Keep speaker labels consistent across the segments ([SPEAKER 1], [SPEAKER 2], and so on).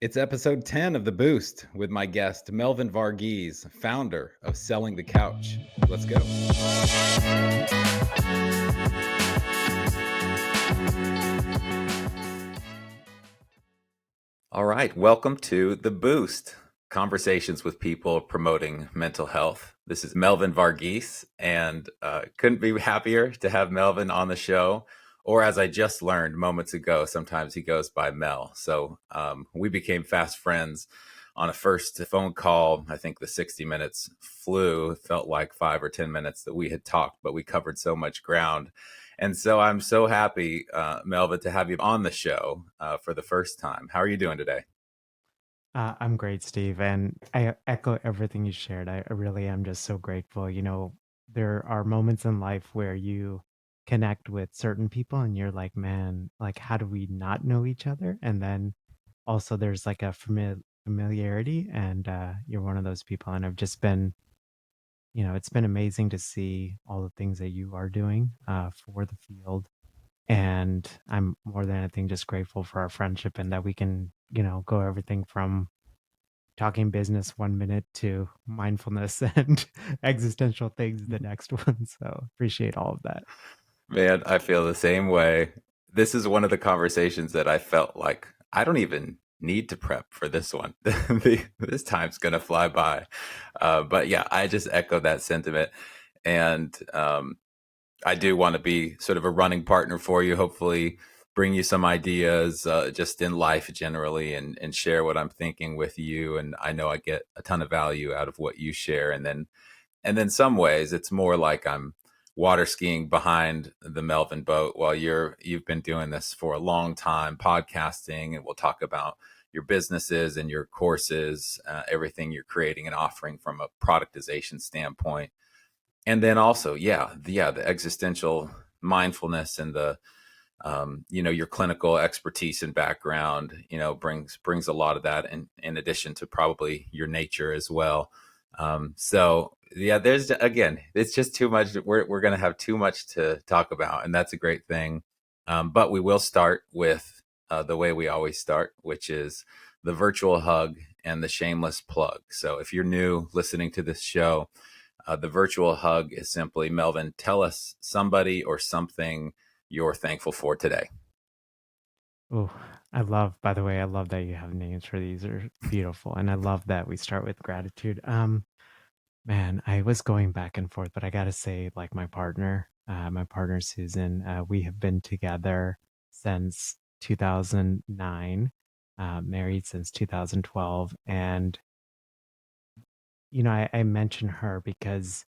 [SPEAKER 1] It's episode 10 of The Boost with my guest, Melvin Varghese, founder of Selling the Couch. Let's go. All right. Welcome to The Boost, conversations with people promoting mental health. This is Melvin Varghese, and couldn't be happier to have Melvin on the show. Or as I just learned moments ago, sometimes he goes by Mel. So we became fast friends on a first phone call. I think the 60 minutes flew. It felt like 5 or 10 minutes that we had talked, but we covered so much ground. And so I'm so happy, Melvin, to have you on the show for the first time. How are you doing today?
[SPEAKER 2] I'm great, Steve, and I echo everything you shared. I really am just so grateful. There are moments in life where you connect with certain people and you're like, man, like, how do we not know each other? And then also there's like a familiarity, and you're one of those people. And I've just been, it's been amazing to see all the things that you are doing for the field. And I'm more than anything just grateful for our friendship and that we can, go everything from talking business 1 minute to mindfulness and existential things the next one. So appreciate all of that.
[SPEAKER 1] Man, I feel the same way. This is one of the conversations that I felt like I don't even need to prep for this one. This time's going to fly by. But yeah, I just echo that sentiment. And I do want to be sort of a running partner for you, hopefully bring you some ideas just in life generally and share what I'm thinking with you. And I know I get a ton of value out of what you share. And then some ways it's more like I'm water skiing behind the Melvin boat while you've been doing this for a long time, podcasting, and we'll talk about your businesses and your courses, everything you're creating and offering from a productization standpoint. And then also, the existential mindfulness and the your clinical expertise and background, brings a lot of that in addition to probably your nature as well. So yeah, there's again, it's just too much. We're going to have too much to talk about, and that's a great thing. But we will start with the way we always start, which is the virtual hug and the shameless plug. So if you're new listening to this show, the virtual hug is simply, Melvin, tell us somebody or something you're thankful for today.
[SPEAKER 2] Oh, by the way, I love that you have names for these. Are beautiful. And I love that we start with gratitude. Man, I was going back and forth, but I gotta say, like my partner Susan, we have been together since 2009, married since 2012. And, I mention her because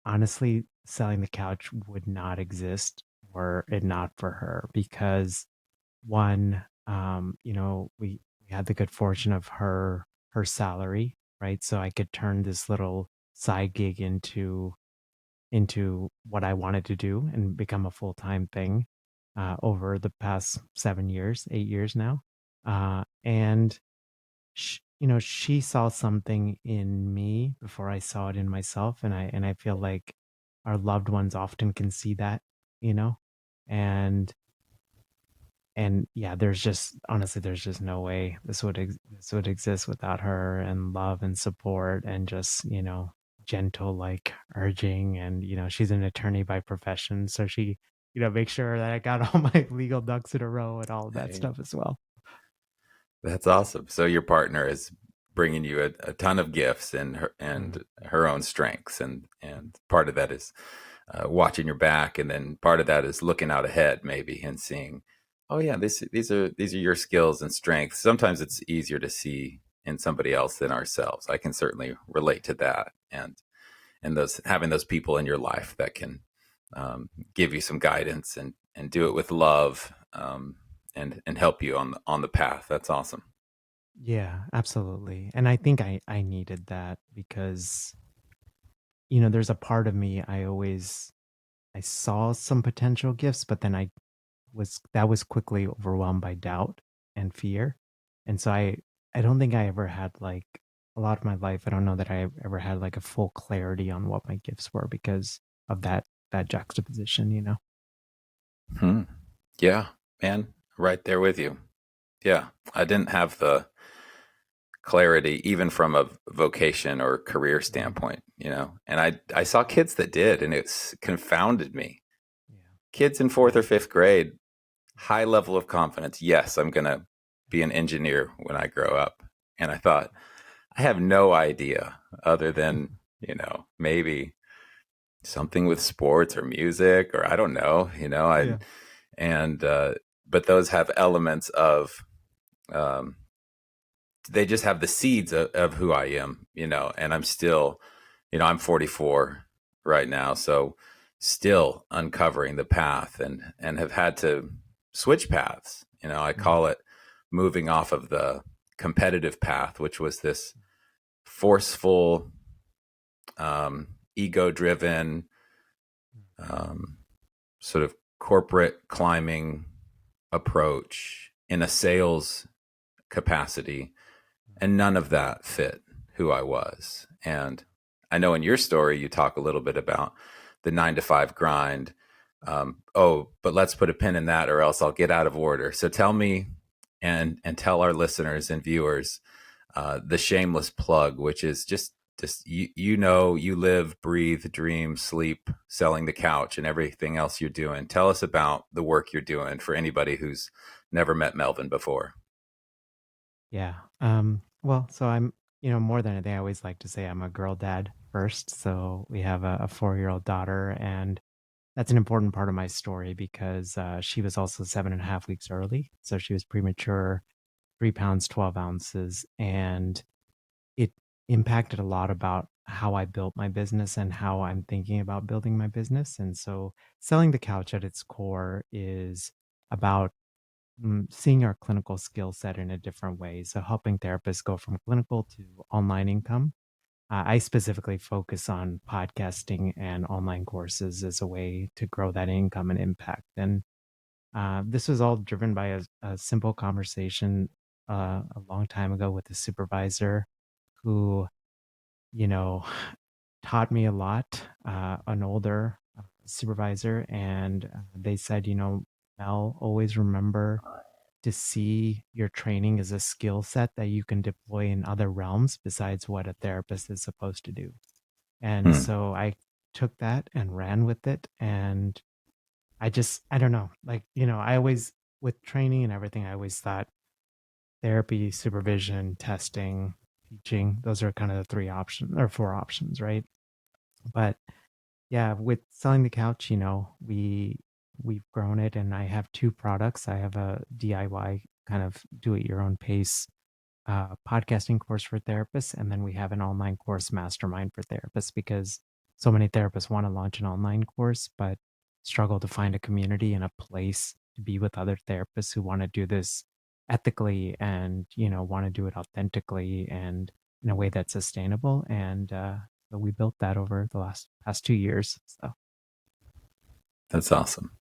[SPEAKER 2] honestly, selling the couch would not exist were it not for her. Because one, we had the good fortune of her salary, right? So I could turn this little side gig into what I wanted to do and become a full-time thing over the past 7 years, 8 years now. And she saw something in me before I saw it in myself, and I feel like our loved ones often can see that, you know, and yeah, there's just no way this would exist without her and love and support and just gentle like urging. And she's an attorney by profession, so she makes sure that I got all my legal ducks in a row and all of that
[SPEAKER 1] Hey,
[SPEAKER 2] stuff as well.
[SPEAKER 1] that's awesome. So your partner is bringing you a ton of gifts and her own strengths, and part of that is watching your back, and then part of that is looking out ahead maybe and seeing, oh yeah, these are your skills and strengths. Sometimes it's easier to see in somebody else than ourselves. I can certainly relate to that, and those having those people in your life that can give you some guidance and do it with love, and help you on the path. That's awesome.
[SPEAKER 2] Yeah, absolutely. And I think I needed that because there's a part of me I saw some potential gifts, but then I was quickly overwhelmed by doubt and fear. And so I don't think I ever had like a lot of my life. I don't know that I ever had like a full clarity on what my gifts were because of that juxtaposition.
[SPEAKER 1] Hmm. Yeah, man, right there with you. Yeah, I didn't have the clarity, even from a vocation or career
[SPEAKER 2] Mm.
[SPEAKER 1] standpoint, you know. And I saw kids that did, and it's confounded me.
[SPEAKER 2] Yeah.
[SPEAKER 1] Kids in fourth or
[SPEAKER 2] Yeah.
[SPEAKER 1] fifth grade, high level of confidence. Yes, I'm gonna be an engineer when I grow up. And I thought, I have no idea other than, you know, maybe something with sports or music or I don't know, you know, I
[SPEAKER 2] Yeah.
[SPEAKER 1] and but those have elements of um, they just have the seeds of who I am, you know, and I'm still, you know, I'm 44 right now, so still uncovering the path and have had to switch paths. You know, I
[SPEAKER 2] Mm.
[SPEAKER 1] call it moving off of the competitive path, which was this forceful, ego driven, um, sort of corporate climbing approach in a sales capacity, and none of that fit who I was. And I know in your story you talk a little bit about the 9 to 5 grind. Oh, but let's put a pin in that, or else I'll get out of order. So tell me, and tell our listeners and viewers the shameless plug, which is just you know, you live, breathe, dream, sleep, selling the couch, and everything else you're doing. Tell us about the work you're doing for anybody who's never met Melvin before.
[SPEAKER 2] Yeah. Well, so I'm, more than anything, I always like to say I'm a girl dad first. So we have a 4-year-old daughter, and that's an important part of my story because she was also 7.5 weeks early. So she was premature, 3 pounds, 12 ounces. And it impacted a lot about how I built my business and how I'm thinking about building my business. And so selling the couch at its core is about seeing our clinical skill set in a different way. So helping therapists go from clinical to online income. I specifically focus on podcasting and online courses as a way to grow that income and impact. And this was all driven by a simple conversation a long time ago with a supervisor who, you know, taught me a lot, an older supervisor. And they said, Mel, always remember to see your training as a skill set that you can deploy in other realms besides what a therapist is supposed to do. And
[SPEAKER 1] Hmm.
[SPEAKER 2] so I took that and ran with it. And I don't know, like, I always, with training and everything, I always thought therapy, supervision, testing, teaching, those are kind of the three options or four options, right? But yeah, with selling the couch, we've grown it and I have two products. I have a DIY kind of do it your own pace podcasting course for therapists, and then we have an online course mastermind for therapists because so many therapists want to launch an online course but struggle to find a community and a place to be with other therapists who want to do this ethically and want to do it authentically and in a way that's sustainable. And so we built that over the last past 2 years. So
[SPEAKER 1] That's awesome.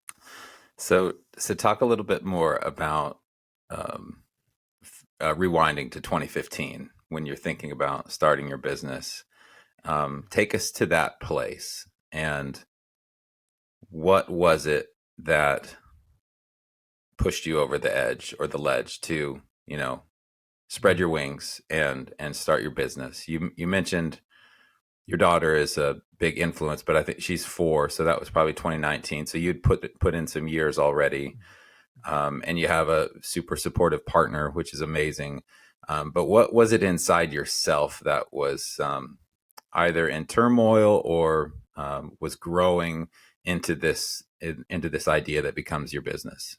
[SPEAKER 1] So talk a little bit more about um, rewinding to 2015 when you're thinking about starting your business. Take us to that place, and what was it that pushed you over the edge or the ledge to, you know, spread
[SPEAKER 2] mm,
[SPEAKER 1] your wings and start your business? You mentioned your daughter is a big influence, but I think she's 4, so that was probably 2019. So you'd put in some years already,
[SPEAKER 2] mm,
[SPEAKER 1] and you have a super supportive partner, which is amazing. But what was it inside yourself that was either in turmoil or was growing into this idea that becomes your business?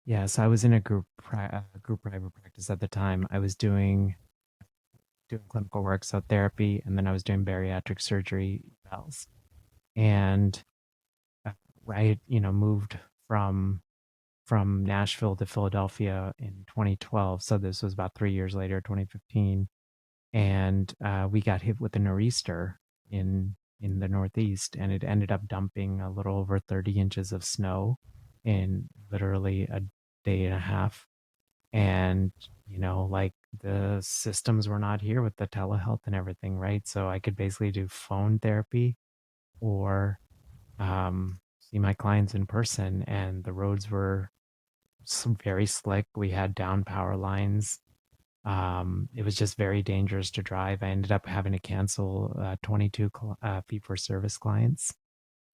[SPEAKER 2] yeah, so I was in a group private practice at the time. I was doing clinical work, so therapy, and then I was doing bariatric surgery evals. And uh, I, moved from Nashville to Philadelphia in 2012. So this was about 3 years later, 2015, and we got hit with a nor'easter in the Northeast, and it ended up dumping a little over 30 inches of snow in literally a day and a half. And like the systems were not here with the telehealth and everything, right? So I could basically do phone therapy or see my clients in person, and the roads were very slick. We had down power lines. It was just very dangerous to drive. I ended up having to cancel 22 fee for service clients,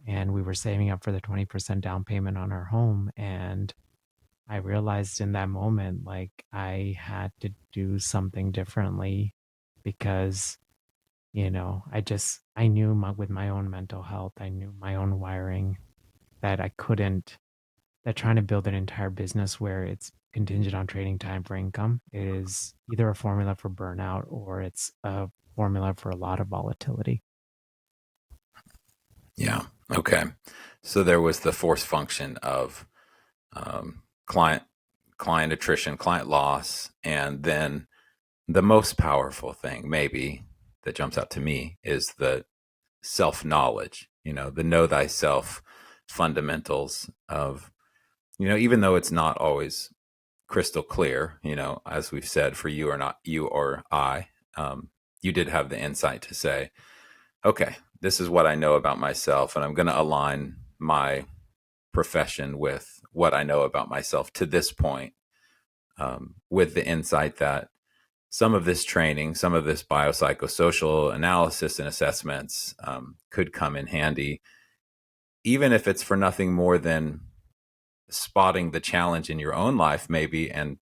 [SPEAKER 2] and we were saving up for the 20% down payment on our home. And I realized in that moment, like I had to do something differently because, I knew with my own mental health, I knew my own wiring that I couldn't, that trying to build an entire business where it's contingent on trading time for income is either a formula for burnout or it's a formula for a lot of volatility.
[SPEAKER 1] Yeah. Okay. So there was the force function of client attrition, client loss, and then the most powerful thing, maybe that jumps out to me, is the self knowledge. The know thyself fundamentals of even though it's not always crystal clear. As we've said, for you or not you or I, you did have the insight to say, okay, this is what I know about myself, and I'm going to align my profession with what I know about myself to this point, with the insight that some of this training, some of this biopsychosocial analysis and assessments could come in handy, even if it's for nothing more than spotting the challenge in your own life, maybe, and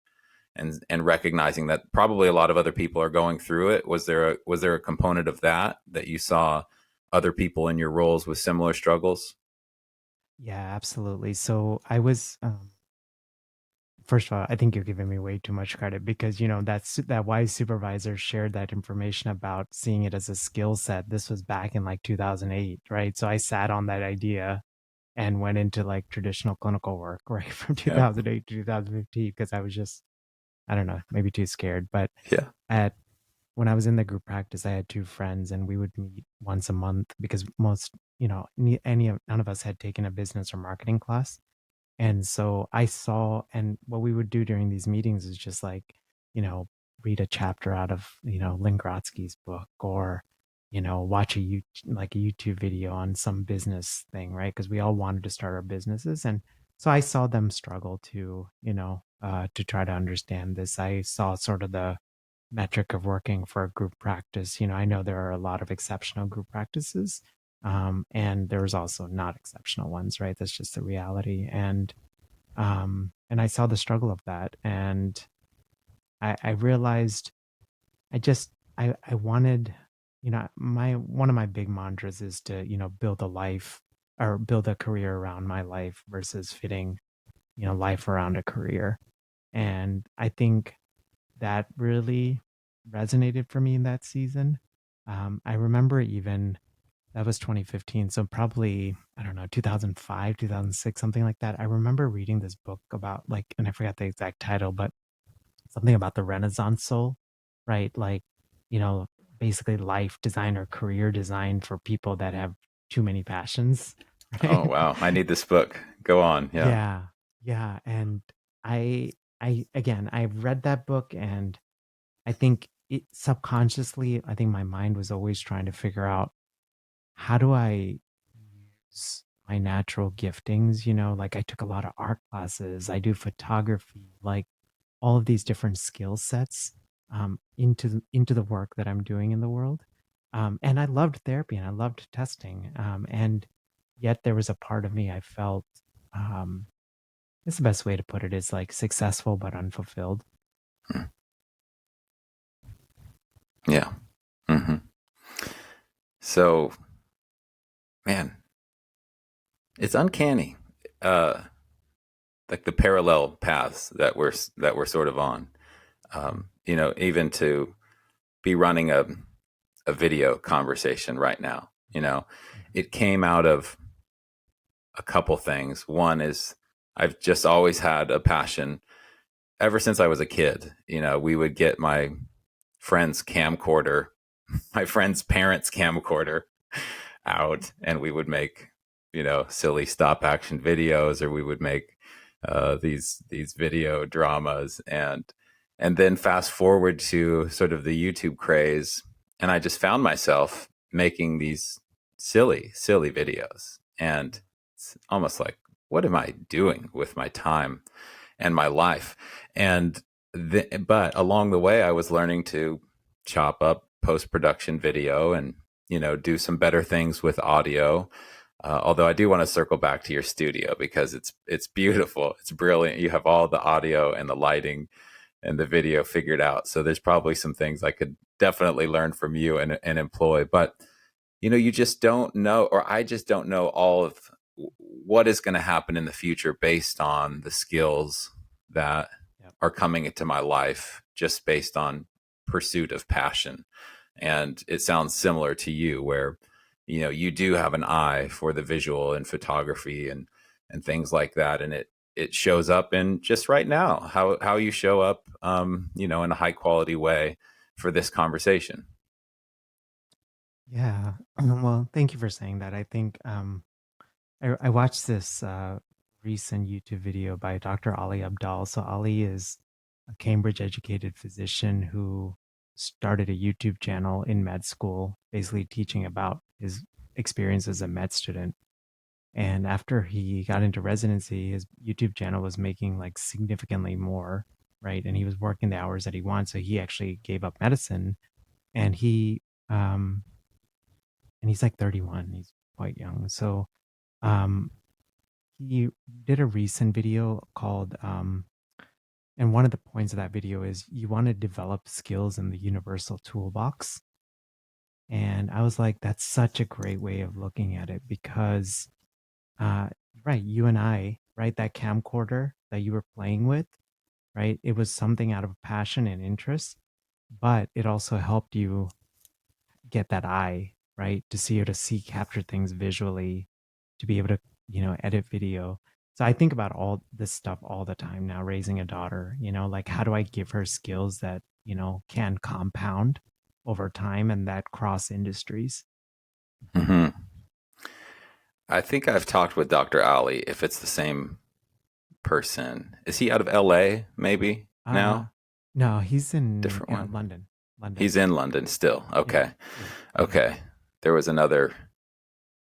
[SPEAKER 1] recognizing that probably a lot of other people are going through it. Was there a component of that you saw other people in your roles with similar struggles?
[SPEAKER 2] Yeah, absolutely. So I was, first of all, I think you're giving me way too much credit because that wise supervisor shared that information about seeing it as a skill set. This was back in like 2008, right? So I sat on that idea and went into like traditional clinical work, right, from
[SPEAKER 1] Yeah.
[SPEAKER 2] 2008 to 2015 because I was just, I don't know, maybe too scared. But
[SPEAKER 1] Yeah.
[SPEAKER 2] at when I was in the group practice, I had two friends and we would meet once a month because none of us had taken a business or marketing class. And so I saw, and what we would do during these meetings is just like, you know, read a chapter out of, Lynn Grotsky's book or, watch like a YouTube video on some business thing, right? Because we all wanted to start our businesses. And so I saw them struggle to try to understand this. I saw sort of the metric of working for a group practice. I know there are a lot of exceptional group practices, and there's also not exceptional ones, right? That's just the reality. And I saw the struggle of that, and I realized I wanted, my one of my big mantras is to build a life or build a career around my life versus fitting life around a career, and I think that really resonated for me in that season. I remember even that was 2015, so probably I don't know 2005, 2006, something like that. I remember reading this book about like, and I forgot the exact title, but something about the Renaissance soul, right? Like, you know, basically life design or career design for people that have too many passions,
[SPEAKER 1] Oh,
[SPEAKER 2] right?
[SPEAKER 1] wow, I need this book. Go on. Yeah.
[SPEAKER 2] Yeah, yeah, and I again, I read that book and I think it subconsciously, I think my mind was always trying to figure out how do I use my natural giftings, like I took a lot of art classes, I do photography, like all of these different skill sets into the work that I'm doing in the world. And I loved therapy and I loved testing. And yet there was a part of me I felt, um, it's the best way to put it is like successful but unfulfilled.
[SPEAKER 1] Mm. Yeah. Hmm. So, man, it's uncanny, uh, like the parallel paths that we're sort of on. Even to be running a video conversation right now. It came out of a couple things. One is I've just always had a passion ever since I was a kid. We would get my friend's camcorder, my friend's parents' camcorder out, and we would make silly stop action videos, or we would make these video dramas, and then fast forward to sort of the YouTube craze, and I just found myself making these silly videos, and it's almost like, what am I doing with my time and my life? And but along the way, I was learning to chop up post production video and do some better things with audio. Although I do want to circle back to your studio because it's beautiful, it's brilliant. You have all the audio and the lighting and the video figured out. So there's probably some things I could definitely learn from you and employ. But you just don't know, or I just don't know all of what is going to happen in the future based on the skills that
[SPEAKER 2] Yep.
[SPEAKER 1] are coming into my life just based on pursuit of passion. And it sounds similar to you, where you do have an eye for the visual and photography and things like that, and it shows up in just right now how you show up, in a high quality way for this conversation.
[SPEAKER 2] Yeah. Well, thank you for saying that. I think I watched this recent YouTube video by Dr. Ali Abdal. So Ali is a Cambridge educated physician who started a YouTube channel in med school, basically teaching about his experience as a med student. And after he got into residency, his YouTube channel was making like significantly more, right? And he was working the hours that he wanted. So he actually gave up medicine and um he's like 31. He's quite young. So um he did a recent video called and one of the points of that video is you want to develop skills in the universal toolbox. And I was like, that's such a great way of looking at it because uh right, you and I, right, that camcorder that you were playing with, right? It was something out of passion and interest, but it also helped you get that eye, right? To see or to see capture things visually, to be able to, edit video. So I think about all this stuff all the time now, raising a daughter, like how do I give her skills that, can compound over time and that cross industries?
[SPEAKER 1] Hmm. I think I've talked with Dr. Ali. If it's the same person, is he out of LA maybe
[SPEAKER 2] Uh
[SPEAKER 1] now?
[SPEAKER 2] no, he's in
[SPEAKER 1] Different one.
[SPEAKER 2] London. London.
[SPEAKER 1] He's in London still.
[SPEAKER 2] Yeah.
[SPEAKER 1] Okay.
[SPEAKER 2] Yeah. Yeah.
[SPEAKER 1] Okay. There was another.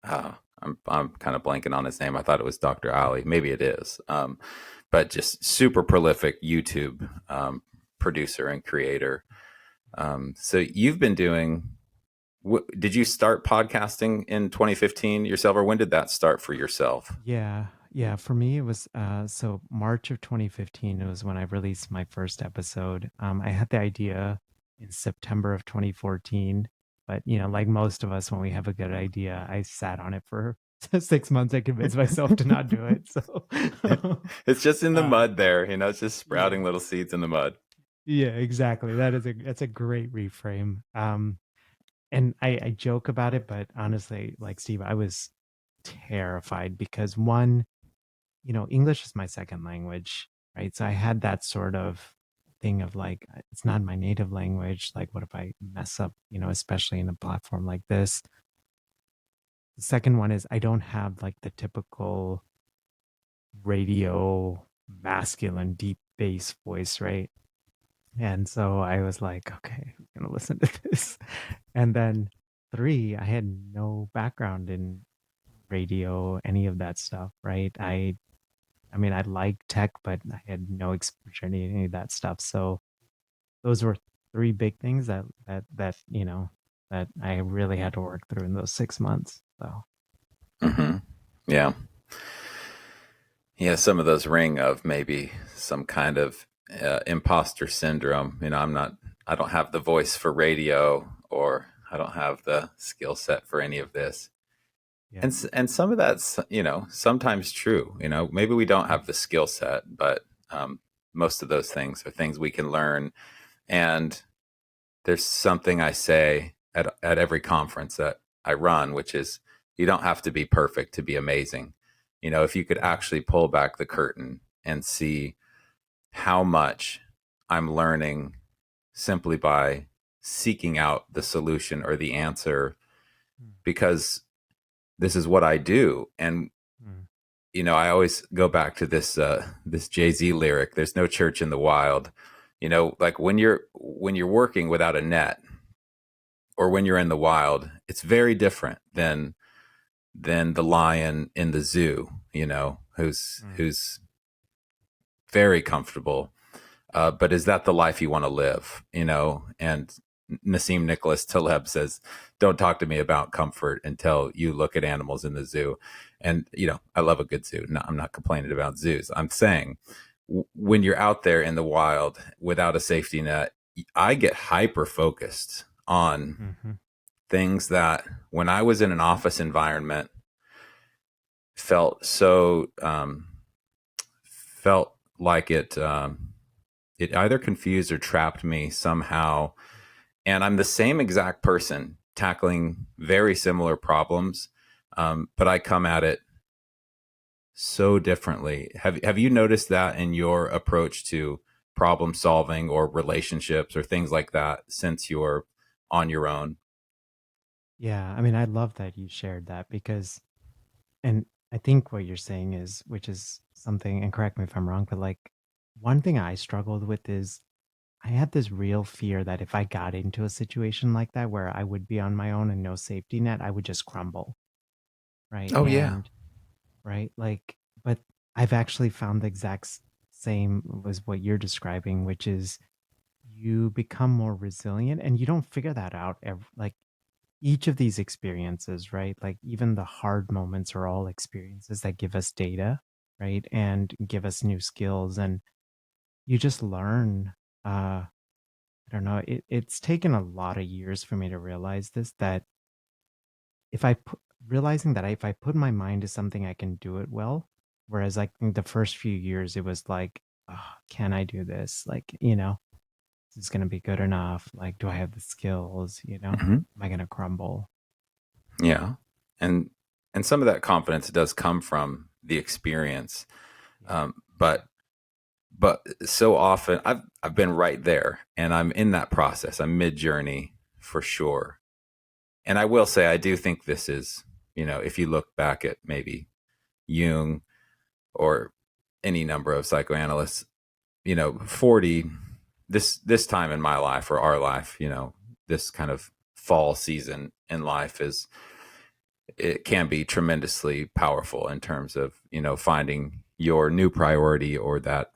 [SPEAKER 1] Uh, I'm kind of blanking on his name. I thought it was Dr. Ali. Maybe it is. But just super prolific YouTube producer and creator. So you've been doing. Did you start podcasting in 2015 yourself, or when did that start for yourself?
[SPEAKER 2] Yeah, yeah. For me, it was so March of 2015. It was when I released my first episode. I had the idea in September of 2014, but like most of us, when we have a good idea, I sat on it for 6 months. I convinced myself to not do it. So,
[SPEAKER 1] It's just in the
[SPEAKER 2] uh,
[SPEAKER 1] mud there, it's just
[SPEAKER 2] yeah,
[SPEAKER 1] sprouting little seeds in the mud.
[SPEAKER 2] yeah, exactly. That's a great reframe. And I joke about it, but honestly, like Steve, I was terrified because one, English is my second language, right? So I had that sort of thing of like, it's not my native language. Like, what if I mess up, especially in a platform like this? The second one is I don't have like the typical radio masculine deep bass voice, right? And so I was like, okay, I'm gonna listen to this. And then three, I had no background in radio, any of that stuff, right? I mean, I like tech, but I had no exposure to any of that stuff. So those were three big things that I really had to work through in those 6 months. So
[SPEAKER 1] Hmm. Yeah. Yeah. Some of those ring of maybe some kind of imposter syndrome. I don't have the voice for radio, or I don't have the skill set for any of this.
[SPEAKER 2] yeah,
[SPEAKER 1] And some of that's, sometimes true. Maybe we don't have the skill set, but most of those things are things we can learn. And there's something I say at every conference that I run, which is you don't have to be perfect to be amazing. If you could actually pull back the curtain and see how much I'm learning simply by seeking out the solution or the answer,
[SPEAKER 2] mm,
[SPEAKER 1] because this is what I do. And
[SPEAKER 2] mm,
[SPEAKER 1] I always go back to this Jay-Z lyric, there's no church in the wild. Like when you're working without a net, or when you're in the wild, it's very different than the lion in the zoo, who's
[SPEAKER 2] mm,
[SPEAKER 1] who's very comfortable but is that the life you want to live? And Nassim Nicholas Taleb says, "Don't talk to me about comfort until you look at animals in the zoo." And I love a good zoo. No, I'm not complaining about zoos. I'm saying when you're out there in the wild without a safety net, I get hyper focused on
[SPEAKER 2] Hmm.
[SPEAKER 1] things that when I was in an office environment felt so felt like it either confused or trapped me somehow. And I'm the same exact person tackling very similar problems, but I come at it so differently. Have you noticed that in your approach to problem solving or relationships or things like that since you're on your own?
[SPEAKER 2] Yeah, I mean, I love that you shared that because, and I think what you're saying is, which is something, and correct me if I'm wrong, but like one thing I struggled with is I had this real fear that if I got into a situation like that where I would be on my own and no safety net, I would just crumble. Right.
[SPEAKER 1] Oh yeah.
[SPEAKER 2] And, right. Like, but I've actually found the same was what you're describing, which is you become more resilient and you don't figure that out. Like each of these experiences, right? Like even the hard moments are all experiences that give us data, right? And give us new skills. And you just learn, I don't know. It's taken a lot of years for me to realize this, that if I put, realizing that if I put my mind to something, I can do it well. Whereas like in the first few years, it was like, oh, can I do this? Like, is this going to be good enough? Like, do I have the skills?
[SPEAKER 1] Hmm.
[SPEAKER 2] Am I going to crumble?
[SPEAKER 1] Yeah. And some of that confidence does come from the experience.
[SPEAKER 2] Yeah.
[SPEAKER 1] But so often I've been right there and I'm in that process. I'm mid journey for sure. And I will say I do think this is, if you look back at maybe Jung or any number of psychoanalysts, 40, this time in my life or our life, this kind of fall season in life is, it can be tremendously powerful in terms of, finding your new priority or that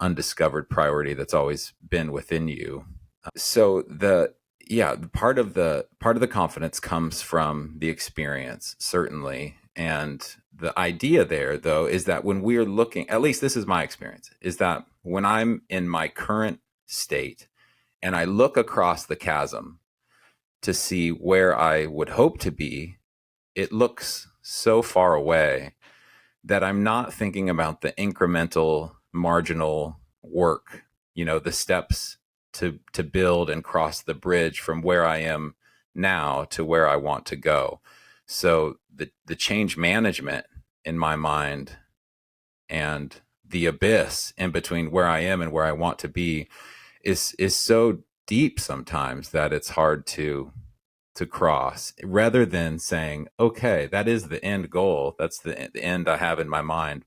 [SPEAKER 1] undiscovered priority that's always been within you. So the yeah, part of the confidence comes from the experience, certainly. And the idea there, though, is that when we're looking, at least this is my experience, is that when I'm in my current state and I look across the chasm to see where I would hope to be, it looks so far away that I'm not thinking about the incremental marginal work, the steps to build and cross the bridge from where I am now to where I want to go. So the change management in my mind and the abyss in between where I am and where I want to be is so deep sometimes that it's hard to cross, rather than saying, okay, that is the end goal. That's the end I have in my mind.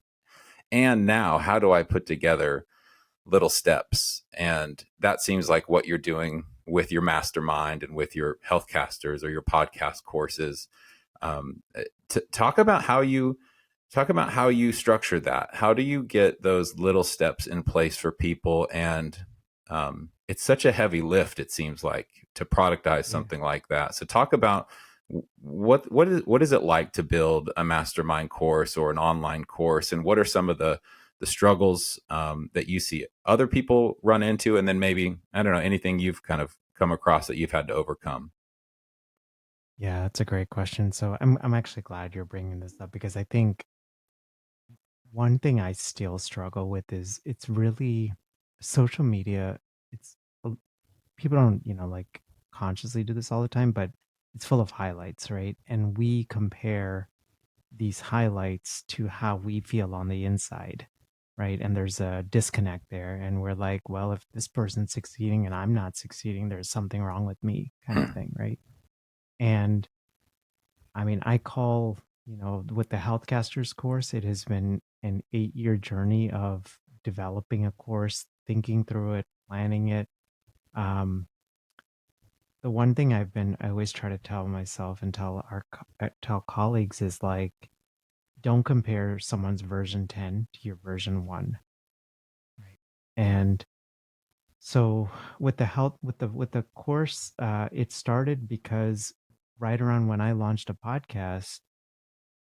[SPEAKER 1] And now, how do I put together little steps? And that seems like what you're doing with your mastermind and with your healthcasters or your podcast courses. Talk about how you structure that. How do you get those little steps in place for people? And it's such a heavy lift, it seems like, to productize
[SPEAKER 2] Yeah.
[SPEAKER 1] something like that. So talk about what is it like to build a mastermind course or an online course, and what are some of the struggles that you see other people run into, and then maybe, I don't know, anything you've kind of come across that you've had to overcome.
[SPEAKER 2] Yeah, that's a great question. So I'm actually glad you're bringing this up because I think one thing I still struggle with is it's really social media. It's people don't, like consciously do this all the time, but it's full of highlights, right? And we compare these highlights to how we feel on the inside, right? And there's a disconnect there. And we're like, well, if this person's succeeding and I'm not succeeding, there's something wrong with me, kind of
[SPEAKER 1] Hmm.
[SPEAKER 2] thing, right? And I mean, I call, with the Healthcasters course, it has been an 8-year journey of developing a course, thinking through it, planning it. Um, the one thing I always try to tell myself and tell colleagues is like, don't compare someone's version 10 to your version 1, And so with the help with the course, it started because right around when I launched a podcast,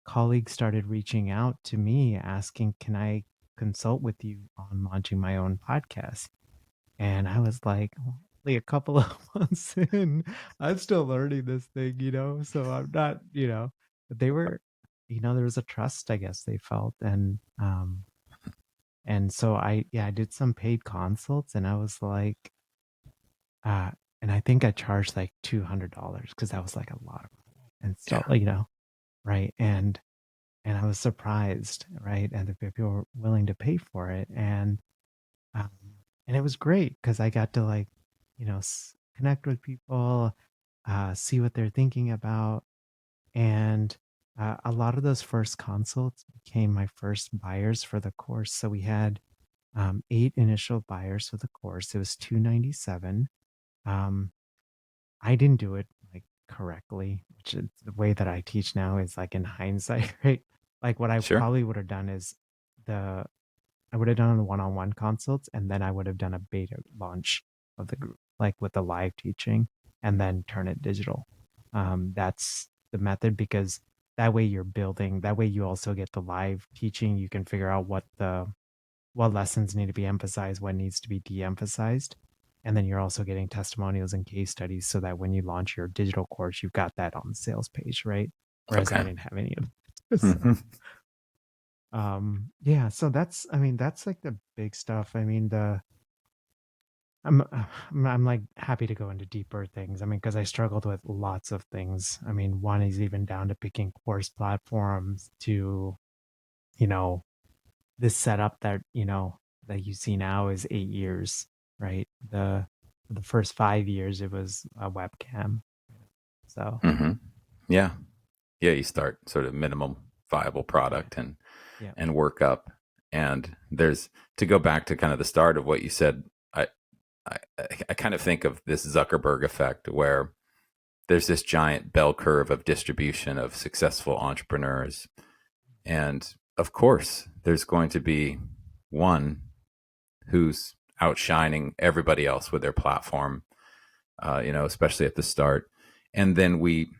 [SPEAKER 2] colleagues started reaching out to me asking, "Can I consult with you on launching my own podcast?" And I was like, only a couple of months in, I'm still learning this thing, so I'm not, but they were, there was a trust, I guess they felt. And so I did some paid consults and I was like, uh, and I think I charged like $200 because that was like a lot of money and
[SPEAKER 1] Yeah.
[SPEAKER 2] still, right. And I was surprised, right? And the people were willing to pay for it. Um, and it was great because I got to like, connect with people, see what they're thinking about. And a lot of those first consults became my first buyers for the course. So we had 8 initial buyers for the course. It was 297. Um, I didn't do it like correctly, which is the way that I teach now is like in hindsight, right? Like what I
[SPEAKER 1] Sure.
[SPEAKER 2] probably would have done is the I would have done the one-on-one consults and then I would have done a beta launch of the group, like with the live teaching and then turn it digital. That's the method because that way you're building, that way you also get the live teaching. You can figure out what lessons need to be emphasized, what needs to be de-emphasized. And then you're also getting testimonials and case studies so that when you launch your digital course, you've got that on the sales page, right? Whereas I
[SPEAKER 1] Okay.
[SPEAKER 2] didn't have any of it. So
[SPEAKER 1] Hmm.
[SPEAKER 2] yeah, so that's like the big stuff. I mean the I'm like happy to go into deeper things. I mean, because I struggled with lots of things. I mean, one is even down to picking course platforms to, you know, this setup that, that you see now is 8 years, right? The first 5 years it was a webcam. So
[SPEAKER 1] Hmm. Yeah. Yeah. You start sort of minimum viable
[SPEAKER 2] yeah,
[SPEAKER 1] product
[SPEAKER 2] yeah,
[SPEAKER 1] and work up. And there's to go back to kind of the start of what you said. I I, I kind of think of this Zuckerberg effect where there's this giant bell curve of distribution of successful entrepreneurs. And of course, there's going to be one who's outshining everybody else with their platform, especially at the start. And then we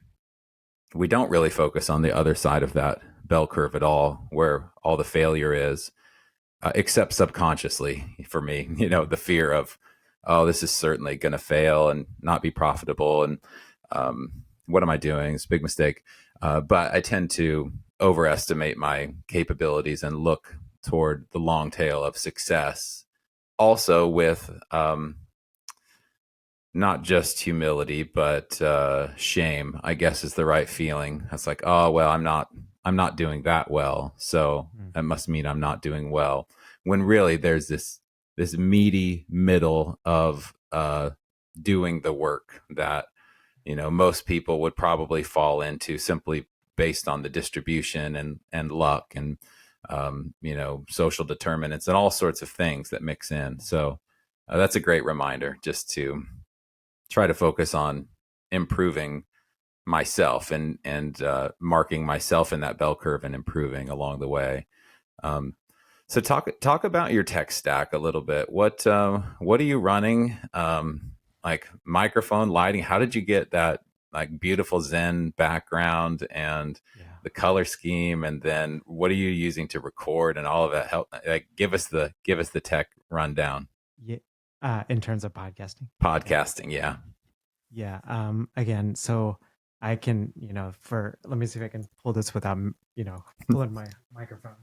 [SPEAKER 1] don't really focus on the other side of that bell curve at all, where all the failure is, except subconsciously for me, the fear of, oh, this is certainly going to fail and not be profitable. And what am I doing? It's a big mistake. But I tend to overestimate my capabilities and look toward the long tail of success. Also, with not just humility, but shame, I guess is the right feeling. It's like, oh well, I'm not doing that well, so
[SPEAKER 2] mm,
[SPEAKER 1] that must mean I'm not doing well. When really there's this meaty middle of doing the work that most people would probably fall into simply based on the distribution and luck and social determinants and all sorts of things that mix in. So that's a great reminder just to try to focus on improving myself and marking myself in that bell curve and improving along the way. Um, so talk about your tech stack a little bit. What are you running? Like microphone, lighting. How did you get that like beautiful Zen background and
[SPEAKER 2] yeah,
[SPEAKER 1] the color scheme? And then what are you using to record and all of that? Help like give us the tech rundown.
[SPEAKER 2] yeah. In terms of podcasting, yeah.
[SPEAKER 1] Podcasting, yeah.
[SPEAKER 2] Yeah. Again, so I can, for let me see if I can pull this without, pulling my microphone.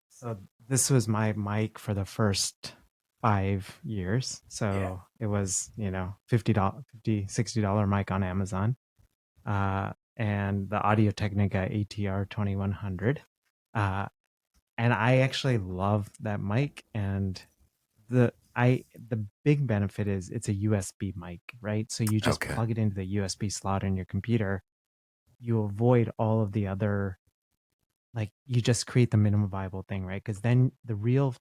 [SPEAKER 2] So this was my mic for the first 5 years.
[SPEAKER 1] Yeah.
[SPEAKER 2] So it was, $50, $60 mic on Amazon. And the Audio Technica ATR 2100. Uh, and I actually love that mic. And the big benefit is it's a USB mic, right? So you just
[SPEAKER 1] Okay.
[SPEAKER 2] plug it into the USB slot in your computer. You avoid all of the other, like you just create the minimum viable thing, right? Because then the real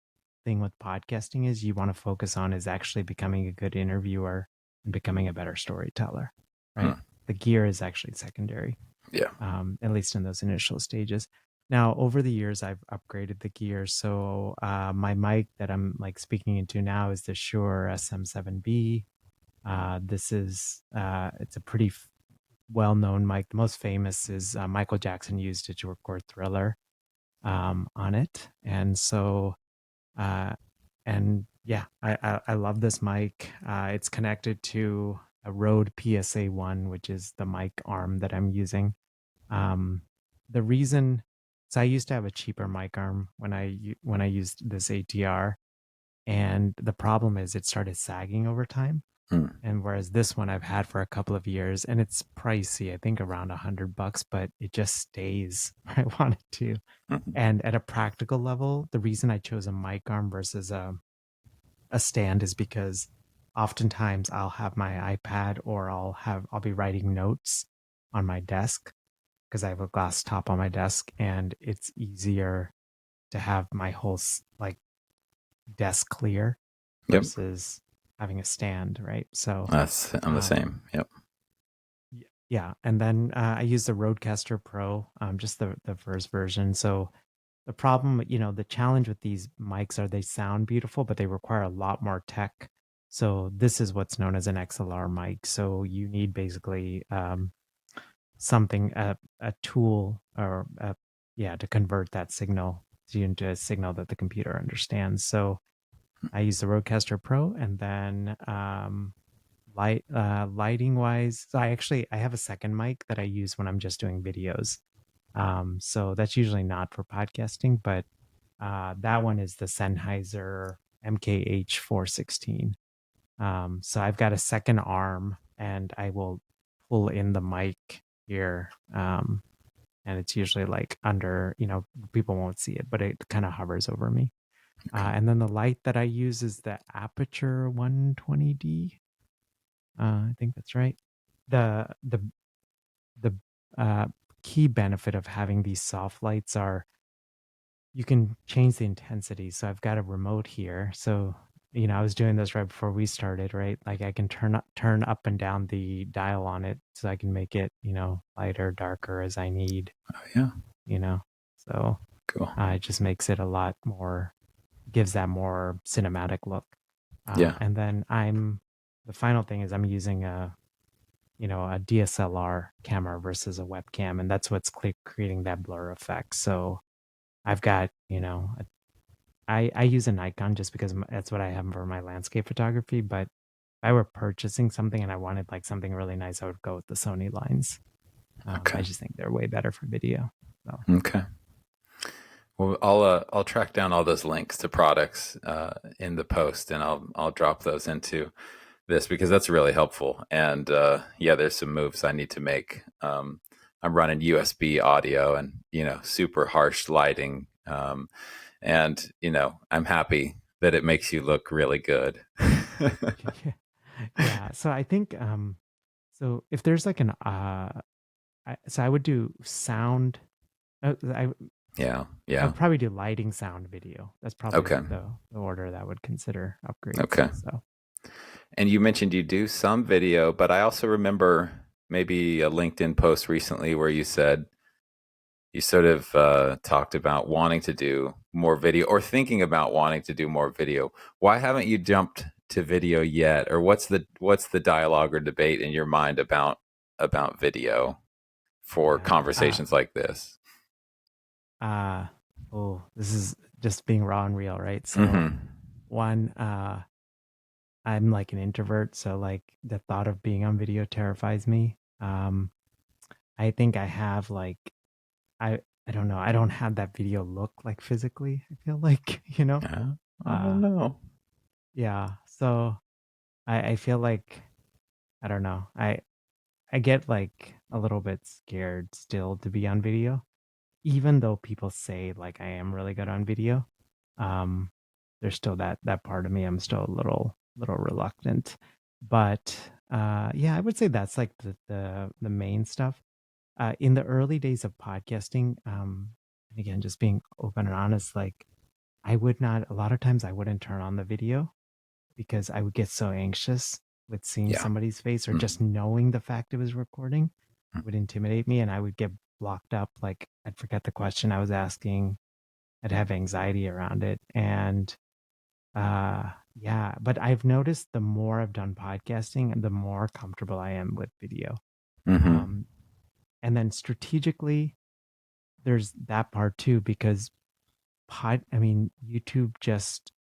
[SPEAKER 2] thing with podcasting is you want to focus on is actually becoming a good interviewer and becoming a better storyteller, right?
[SPEAKER 1] Hmm.
[SPEAKER 2] The gear is actually secondary,
[SPEAKER 1] Yeah.
[SPEAKER 2] at least in those initial stages. Now, over the years, I've upgraded the gear. So my mic that I'm like speaking into now is the Shure SM7B. This is it's a pretty well-known mic. The most famous is Michael Jackson used it to record Thriller on it, and so uh, and yeah, I love this mic. It's connected to a Rode PSA-1, which is the mic arm that I'm using. Um, the reason, so I used to have a cheaper mic arm when when I used this ATR, and the problem is it started sagging over time.
[SPEAKER 1] Mm,
[SPEAKER 2] And whereas this one I've had for a couple of years, and it's pricey, I think around $100, but it just stays where I want it to.
[SPEAKER 1] mhm.
[SPEAKER 2] And at a practical level, the reason I chose a mic arm versus a stand is because oftentimes I'll have my iPad or I'll be writing notes on my desk because I have a glass top on my desk, and it's easier to have my whole like desk clear
[SPEAKER 1] Yep.
[SPEAKER 2] versus having a stand, right? So
[SPEAKER 1] I'm the
[SPEAKER 2] um
[SPEAKER 1] same. Yep.
[SPEAKER 2] yeah, and then I use the Rodecaster Pro, just the first version. So the problem, the challenge with these mics are they sound beautiful, but they require a lot more tech. So this is what's known as an XLR mic. So you need basically something, a tool or yeah, to convert that signal into a signal that the computer understands. So I use the Rodecaster Pro, and then lighting wise, so I have a second mic that I use when I'm just doing videos. So that's usually not for podcasting, but that one is the Sennheiser MKH 416. So I've got a second arm, and I will pull in the mic here. And it's usually like under, people won't see it, but it kind of hovers over me.
[SPEAKER 1] Okay.
[SPEAKER 2] And then the light that I use is the Aperture 120D. I think that's right. The uh, key benefit of having these soft lights are you can change the intensity. So I've got a remote here. So I was doing this right before we started, right? Like I can turn up and down the dial on it, so I can make it lighter, darker as I need.
[SPEAKER 1] Oh, yeah.
[SPEAKER 2] You know, so
[SPEAKER 1] Cool.
[SPEAKER 2] it just makes it a lot more, gives that more cinematic look.
[SPEAKER 1] Yeah.
[SPEAKER 2] And then the final thing is I'm using a DSLR camera versus a webcam, and that's what's creating that blur effect. So I've got, I use a Nikon just because that's what I have for my landscape photography. But if I were purchasing something and I wanted like something really nice, I would go with the Sony lines.
[SPEAKER 1] Okay.
[SPEAKER 2] I just think they're way better for video. So
[SPEAKER 1] Okay. Well, I'll track down all those links to products in the post, and I'll drop those into this because that's really helpful. And yeah, there's some moves I need to make. I'm running USB audio and super harsh lighting, and I'm happy that it makes you look really good.
[SPEAKER 2] yeah. So I think so if there's like so I would do sound.
[SPEAKER 1] Yeah,
[SPEAKER 2] I
[SPEAKER 1] yeah.
[SPEAKER 2] would probably do lighting, sound, video. That's probably
[SPEAKER 1] Okay,
[SPEAKER 2] like the order that I would consider upgrades.
[SPEAKER 1] okay.
[SPEAKER 2] So
[SPEAKER 1] And you mentioned you do some video, but I also remember maybe a LinkedIn post recently where you said you sort of talked about wanting to do more video or thinking about wanting to do more video. Why haven't you jumped to video yet? Or what's the dialogue or debate in your mind about video for
[SPEAKER 2] yeah.
[SPEAKER 1] conversations like this?
[SPEAKER 2] Uh oh, this is just being raw and real, right? So
[SPEAKER 1] Mm-hmm.
[SPEAKER 2] one, I'm like an introvert, so like the thought of being on video terrifies me. I think I have like I don't know, I don't have that video look like physically, I feel like,
[SPEAKER 1] Yeah, I don't
[SPEAKER 2] Uh
[SPEAKER 1] know.
[SPEAKER 2] yeah. So I feel like I don't know. I get like a little bit scared still to be on video, even though people say like I am really good on video. Um, there's still that part of me. I'm still a little reluctant, but yeah, I would say that's like the main stuff. In the early days of podcasting, and again, just being open and honest, like I would not. A lot of times, I wouldn't turn on the video because I would get so anxious with seeing
[SPEAKER 1] Yeah.
[SPEAKER 2] somebody's face, or
[SPEAKER 1] Mm-hmm.
[SPEAKER 2] just knowing the fact it was recording would intimidate me, and I would get blocked up. Like I'd forget the question I was asking. I'd have anxiety around it. And yeah, but I've noticed the more I've done podcasting, the more comfortable I am with video.
[SPEAKER 1] Hmm.
[SPEAKER 2] Um, and then strategically, there's that part too, because I mean, YouTube just,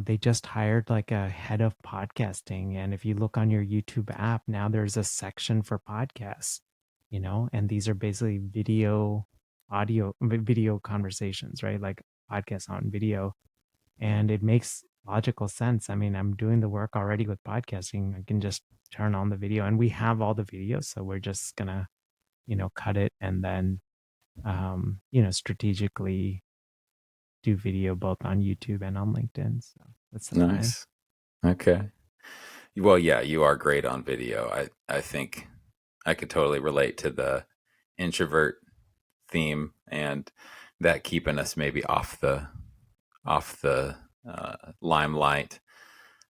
[SPEAKER 2] they just hired like a head of podcasting. And if you look on your YouTube app, now there's a section for podcasts, and these are basically video conversations, right? Like podcasts on video. And it makes logical sense. I mean, I'm doing the work already with podcasting. I can just turn on the video and we have all the videos. So we're just gonna, cut it and then, strategically do video both on YouTube and on LinkedIn. So that's the plan.
[SPEAKER 1] Nice. Okay. Well, yeah, you are great on video. I think I could totally relate to the introvert theme and that keeping us maybe off the limelight.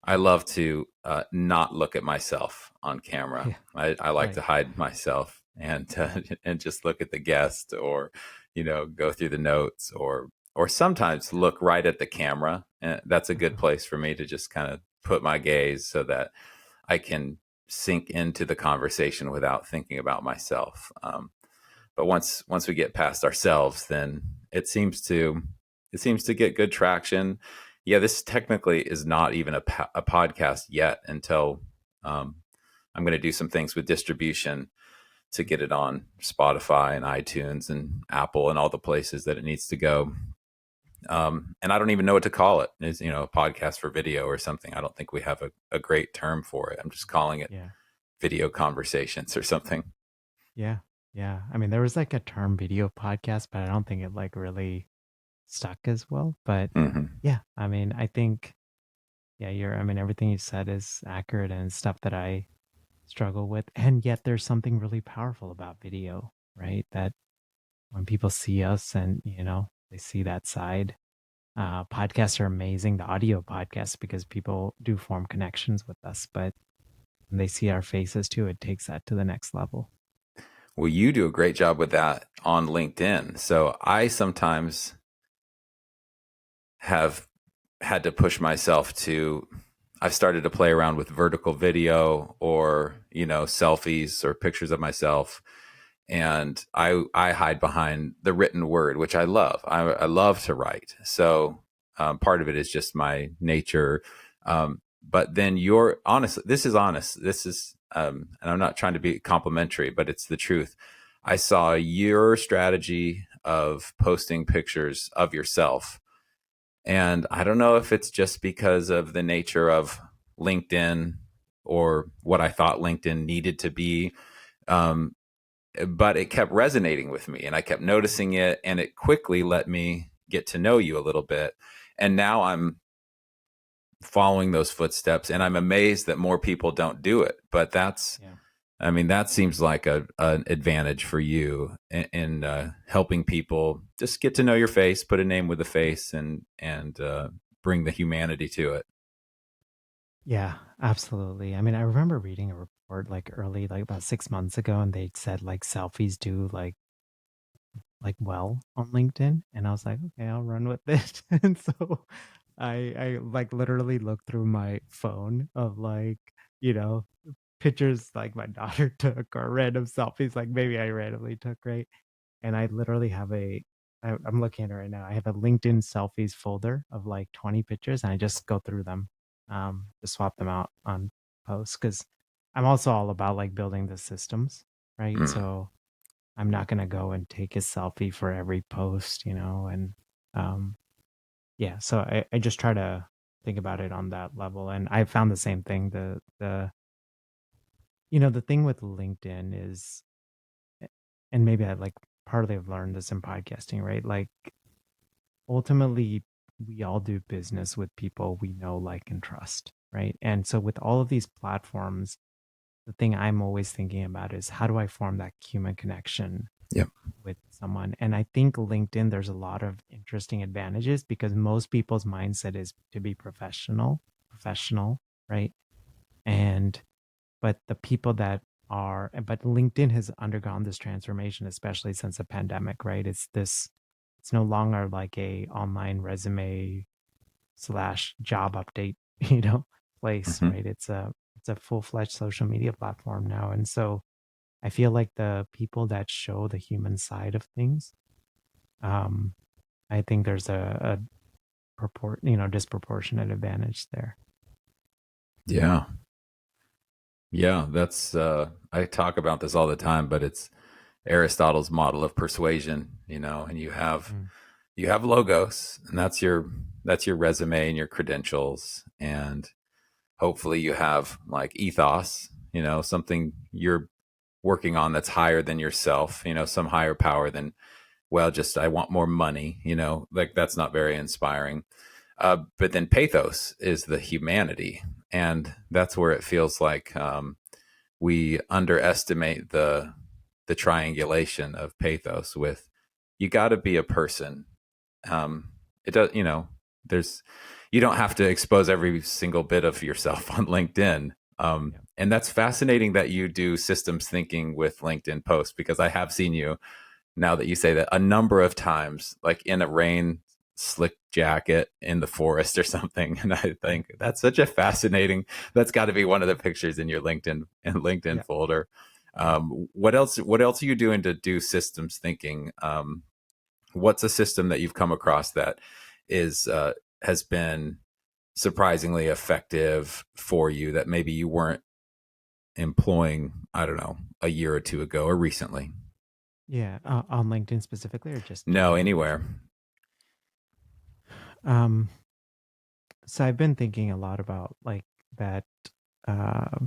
[SPEAKER 1] I love to not look at myself on camera.
[SPEAKER 2] Yeah,
[SPEAKER 1] I like to
[SPEAKER 2] right.
[SPEAKER 1] hide myself and and just look at the guest, or go through the notes, or sometimes look right at the camera. And that's a good place for me to just kind of put my gaze so that I can sink into the conversation without thinking about myself. But once we get past ourselves, then it seems to it seems to get good traction. Yeah, this technically is not even a podcast yet until um, I'm going to do some things with distribution to get it on Spotify and iTunes and Apple and all the places that it needs to go. And I don't even know what to call it. It's a podcast for video or something. I don't think we have a great term for it. I'm just calling it
[SPEAKER 2] Yeah.
[SPEAKER 1] video conversations or something.
[SPEAKER 2] Yeah. Yeah. I mean, there was like a term video podcast, but I don't think it like really stuck as well. But
[SPEAKER 1] Hmm.
[SPEAKER 2] yeah, I mean, I think, yeah, I mean, everything you said is accurate and stuff that I struggle with. And yet there's something really powerful about video, right? That when people see us and, they see that side. Podcasts are amazing, the audio podcasts, because people do form connections with us. But when they see our faces too, it takes that to the next level.
[SPEAKER 1] Well, you do a great job with that on LinkedIn. So I sometimes have had to push myself to, I've started to play around with vertical video or, selfies or pictures of myself. And I hide behind the written word, which I love. I love to write. So part of it is just my nature. But then you're honest. This is honest. This is, and I'm not trying to be complimentary, but it's the truth. I saw your strategy of posting pictures of yourself, and I don't know if it's just because of the nature of LinkedIn or what I thought LinkedIn needed to be. Um, but it kept resonating with me and I kept noticing it, and it quickly let me get to know you a little bit. And now I'm following those footsteps, and I'm amazed that more people don't do it. But
[SPEAKER 2] Yeah.
[SPEAKER 1] I mean, that seems like an advantage for you in helping people just get to know your face, put a name with a face, and bring the humanity to it.
[SPEAKER 2] Yeah, absolutely. I mean, I remember reading a report like early, like about 6 months ago, and they said like selfies do like well on LinkedIn, and I was like, okay, I'll run with it. And so I like literally looked through my phone of like, you know, pictures like my daughter took or random selfies like maybe I randomly took, right? And I literally have I'm looking at it right now. I have a LinkedIn selfies folder of like 20 pictures and I just go through them to swap them out on posts because I'm also all about like building the systems, right?
[SPEAKER 1] Mm.
[SPEAKER 2] So I'm not gonna go and take a selfie for every post, and um yeah, so I just try to think about it on that level. And I found the same thing. The thing with LinkedIn is, and maybe I like partly have learned this in podcasting, right? Like ultimately we all do business with people we know, like, and trust, right? And so with all of these platforms, the thing I'm always thinking about is how do I form that human connection
[SPEAKER 1] Yep.
[SPEAKER 2] with someone? And I think LinkedIn, there's a lot of interesting advantages because most people's mindset is to be professional, right? And but the people that but LinkedIn has undergone this transformation, especially since the pandemic, right? It's no longer like a online resume slash job update, you know, place,
[SPEAKER 1] Hmm.
[SPEAKER 2] right? It's a full-fledged social media platform now. And so I feel like the people that show the human side of things, um, I think there's disproportionate advantage there.
[SPEAKER 1] Yeah. Yeah, that's I talk about this all the time, but it's Aristotle's model of persuasion, and
[SPEAKER 2] Mm,
[SPEAKER 1] you have logos, and that's your resume and your credentials, and hopefully you have like ethos, something you're working on that's higher than yourself, some higher power than, well, just I want more money, like that's not very inspiring. But then pathos is the humanity, and that's where it feels like we underestimate the triangulation of pathos with, you got to be a person. It does, there's, you don't have to expose every single bit of yourself on LinkedIn.
[SPEAKER 2] yeah.
[SPEAKER 1] And that's fascinating that you do systems thinking with LinkedIn posts, because I have seen you, now that you say that, a number of times, like in a rain slick jacket in the forest or something. And I
[SPEAKER 2] Yeah.
[SPEAKER 1] think that's such a fascinating, that's got to be one of the pictures in your LinkedIn
[SPEAKER 2] Yeah.
[SPEAKER 1] folder. What else are you doing to do systems thinking? What's a system that you've come across that is has been surprisingly effective for you, that maybe you weren't employing, I don't know, a year or two ago or recently?
[SPEAKER 2] Yeah. On LinkedIn specifically, or just
[SPEAKER 1] No,
[SPEAKER 2] generally?
[SPEAKER 1] anywhere.
[SPEAKER 2] Um, so I've been thinking a lot about like that uh,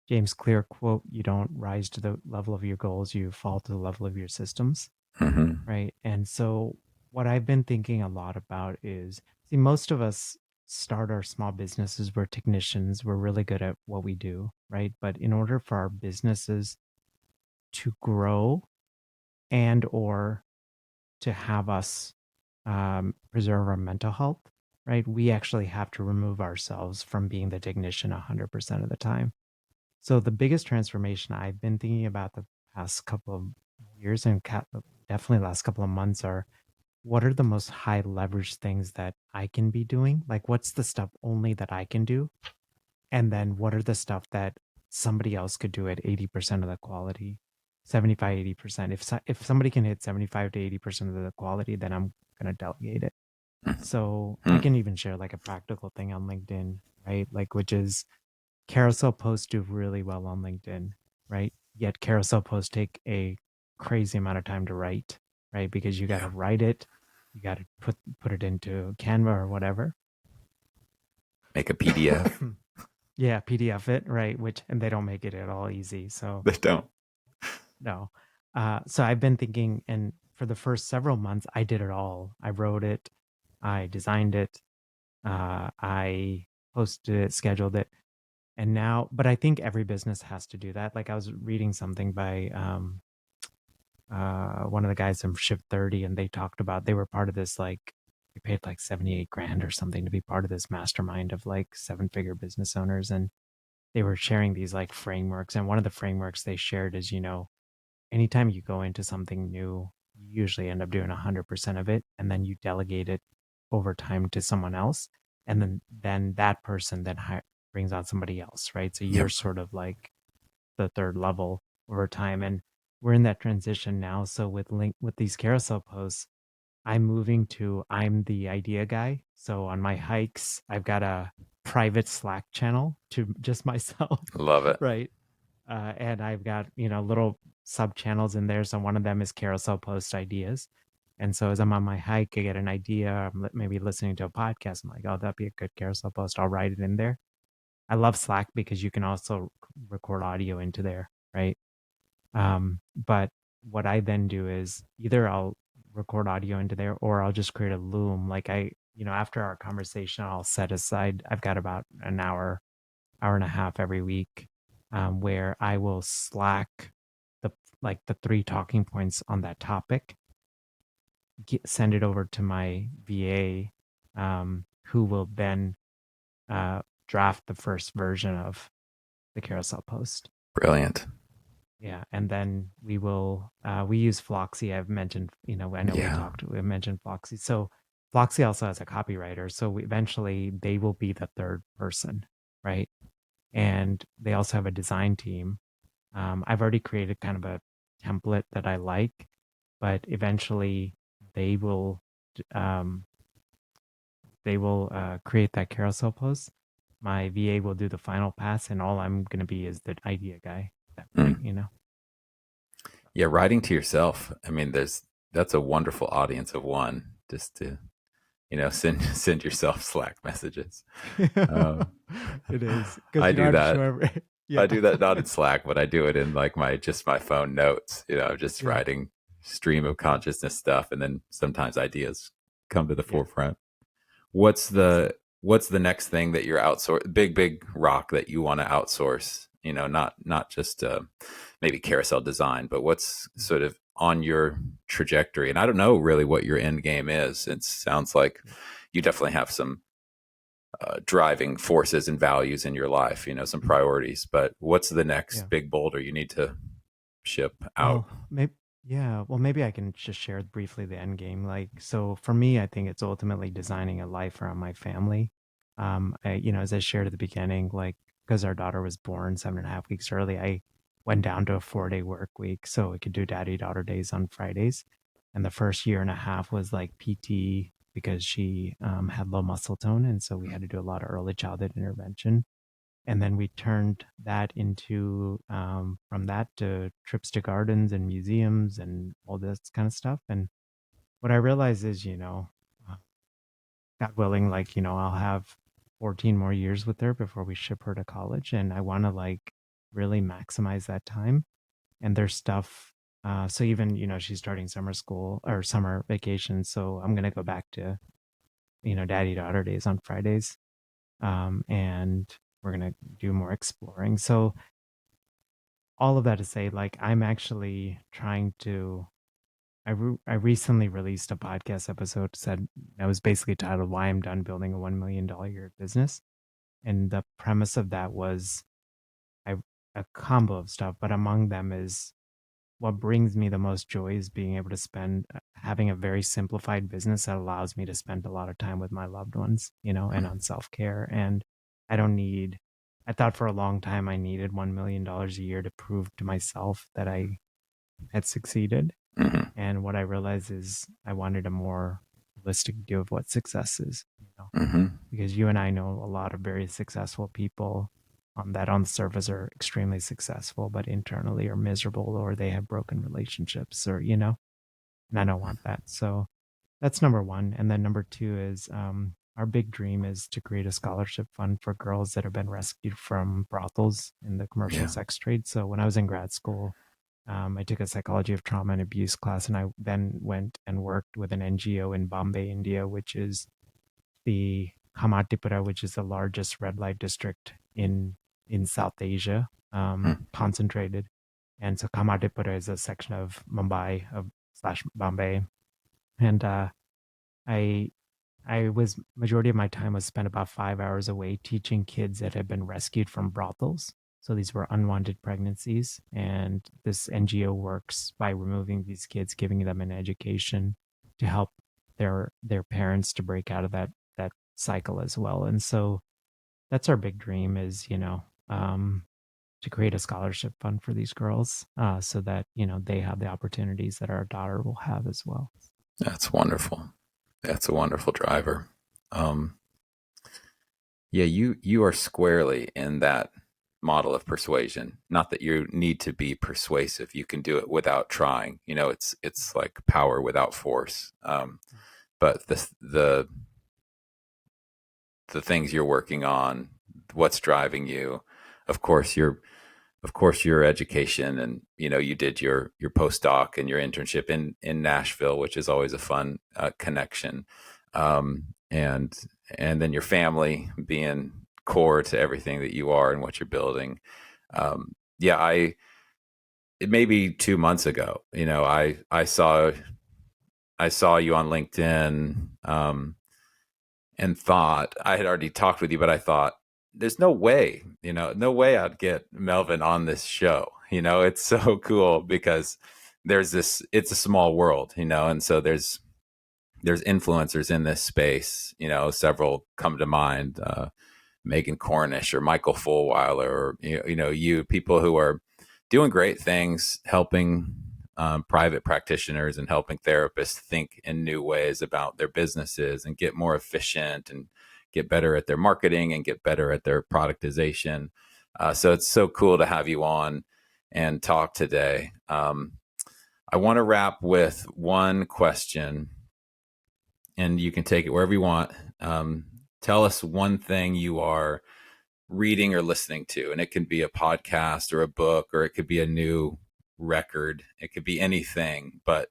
[SPEAKER 2] James Clear quote, you don't rise to the level of your goals, you fall to the level of your systems,
[SPEAKER 1] Hmm.
[SPEAKER 2] right? And so what I've been thinking a lot about is, see, most of us start our small businesses, we're technicians, we're really good at what we do, right? But in order for our businesses to grow and or to have us preserve our mental health, right? We actually have to remove ourselves from being the technician 100% of the time. So the biggest transformation I've been thinking about the past couple of years and definitely last couple of months are, what are the most high leverage things that I can be doing? Like what's the stuff only that I can do? And then what are the stuff that somebody else could do at 80% of the quality, 75, 80%. If somebody can hit 75 to 80% of the quality, then I'm going to delegate it. So I
[SPEAKER 1] Hmm.
[SPEAKER 2] can even share like a practical thing on LinkedIn, right? Like, which is carousel posts do really well on LinkedIn, right? Yet carousel posts take a crazy amount of time to write, right? Because you got to
[SPEAKER 1] Yeah.
[SPEAKER 2] write it, you got to put it into Canva or whatever.
[SPEAKER 1] Make a PDF.
[SPEAKER 2] Yeah, PDF it, right? Which, and they don't make it at all easy. So
[SPEAKER 1] They don't.
[SPEAKER 2] no. So I've been thinking, and for the first several months, I did it all. I wrote it, I designed it, I posted it, scheduled it. And now, but I think every business has to do that. Like I was reading something by one of the guys from Shift 30, and they talked about they were part of this, like, they paid like 78 grand or something to be part of this mastermind of like seven-figure business owners. And they were sharing these like frameworks. And one of the frameworks they shared is, anytime you go into something new, you usually end up doing 100% of it, and then you delegate it over time to someone else. And then that person then brings on somebody else, right? So you're
[SPEAKER 1] Yep.
[SPEAKER 2] sort of like the third level over time. And we're in that transition now. So with these carousel posts, I'm the idea guy. So on my hikes, I've got a private Slack channel to just myself,
[SPEAKER 1] Love it.
[SPEAKER 2] right? And I've got, little sub channels in there. So one of them is carousel post ideas. And so as I'm on my hike, I get an idea, I'm maybe listening to a podcast. I'm like, oh, that'd be a good carousel post. I'll write it in there. I love Slack because you can also record audio into there, right? But what I then do is either I'll record audio into there or I'll just create a loom. Like after our conversation, I'll set aside, I've got about an hour, hour and a half every week, where I will Slack the the three talking points on that topic, send it over to my VA, who will then draft the first version of the carousel post.
[SPEAKER 1] Brilliant.
[SPEAKER 2] Yeah, and then we use Floxy. I've mentioned, I know
[SPEAKER 1] Yeah.
[SPEAKER 2] we mentioned Floxy. So Floxy also has a copywriter. So eventually they will be the third person, right? And they also have a design team. I've already created kind of a template that I like, but eventually they will um, create that carousel post. My VA will do the final pass, and all I'm going to be is the idea guy at that point,
[SPEAKER 1] Mm. Yeah, writing to yourself. I mean, that's a wonderful audience of one, just to, send yourself Slack messages. Uh,
[SPEAKER 2] It is because
[SPEAKER 1] I
[SPEAKER 2] you don't
[SPEAKER 1] do
[SPEAKER 2] have to
[SPEAKER 1] that.
[SPEAKER 2] show every. Yeah,
[SPEAKER 1] I do that not in Slack, but I do it in like my phone notes. I'm just
[SPEAKER 2] yeah,
[SPEAKER 1] writing stream of consciousness stuff, and then sometimes ideas come to the
[SPEAKER 2] yeah.
[SPEAKER 1] forefront. What's
[SPEAKER 2] It's
[SPEAKER 1] the next thing that you're outsource, big rock that you want to outsource? Not just maybe carousel design, but what's sort of on your trajectory? And I don't know really what your end game is. It sounds like
[SPEAKER 2] yeah,
[SPEAKER 1] you definitely have some driving forces and values in your life, some priorities. But what's the next
[SPEAKER 2] yeah.
[SPEAKER 1] big boulder you need to ship out?
[SPEAKER 2] Well, maybe yeah. Well, maybe I can just share briefly the end game. Like, so for me, I think it's ultimately designing a life around my family. As I shared at the beginning, like because our daughter was born 7.5 weeks early, I went down to a 4-day work week so we could do daddy daughter days on Fridays. And the first year and a half was like PT because she had low muscle tone, and so we had to do a lot of early childhood intervention. And then we turned that into from that to trips to gardens and museums and all this kind of stuff. And what I realized is, uh, God willing, like, I'll have 14 more years with her before we ship her to college, and I want to like really maximize that time. And there's stuff, so even, she's starting summer school or summer vacation, so I'm gonna go back to, daddy daughter days on Fridays, and we're gonna do more exploring. So all of that to say, like, I'm actually trying to. I recently released a podcast episode said that was basically titled "Why I'm Done Building a $1 Million a Year Business," and the premise of that was I a combo of stuff, but among them is what brings me the most joy is being able to spend having a very simplified business that allows me to spend a lot of time with my loved ones, and on self care. And I don't need. I thought for a long time I needed $1 million a year to prove to myself that I had succeeded.
[SPEAKER 1] Hmm.
[SPEAKER 2] And what I realized is I wanted a more holistic view of what success is,
[SPEAKER 1] Hmm.
[SPEAKER 2] because you and I know a lot of very successful people that on the surface are extremely successful, but internally are miserable or they have broken relationships or, and I don't want that. So that's number one. And then number two is our big dream is to create a scholarship fund for girls that have been rescued from brothels in the commercial
[SPEAKER 1] Yeah.
[SPEAKER 2] sex trade. So when I was in grad school, I took a psychology of trauma and abuse class, and I then went and worked with an NGO in Bombay, India, which is the Kamatipura, which is the largest red light district in South Asia,
[SPEAKER 1] Mm.
[SPEAKER 2] concentrated. And so Kamatipura is a section of Mumbai of slash Bombay, and I I was majority of my time was spent about 5 hours away teaching kids that had been rescued from brothels. So these were unwanted pregnancies, and this NGO works by removing these kids, giving them an education to help their parents to break out of that cycle as well. And so that's our big dream is to create a scholarship fund for these girls, so that they have the opportunities that our daughter will have as well.
[SPEAKER 1] That's wonderful. That's a wonderful driver. Um, yeah, you are squarely in that model of persuasion. Not that you need to be persuasive; you can do it without trying. It's like power without force. But the things you're working on, what's driving you, of course, your education, and you did your postdoc and your internship in Nashville, which is always a fun connection, and then your family being core to everything that you are and what you're building. Yeah, it may be 2 months ago. I saw you on LinkedIn, and thought I had already talked with you, but I thought there's no way, no way I'd get Melvin on this show. It's so cool because it's a small world, and so there's influencers in this space. Several come to mind, Megan Cornish or Michael Fulweiler, or you people who are doing great things, helping private practitioners and helping therapists think in new ways about their businesses and get more efficient and get better at their marketing and get better at their productization. So it's so cool to have you on and talk today. I want to wrap with one question, and you can take it wherever you want. Tell us one thing you are reading or listening to, and it can be a podcast or a book, or it could be a new record. It could be anything. But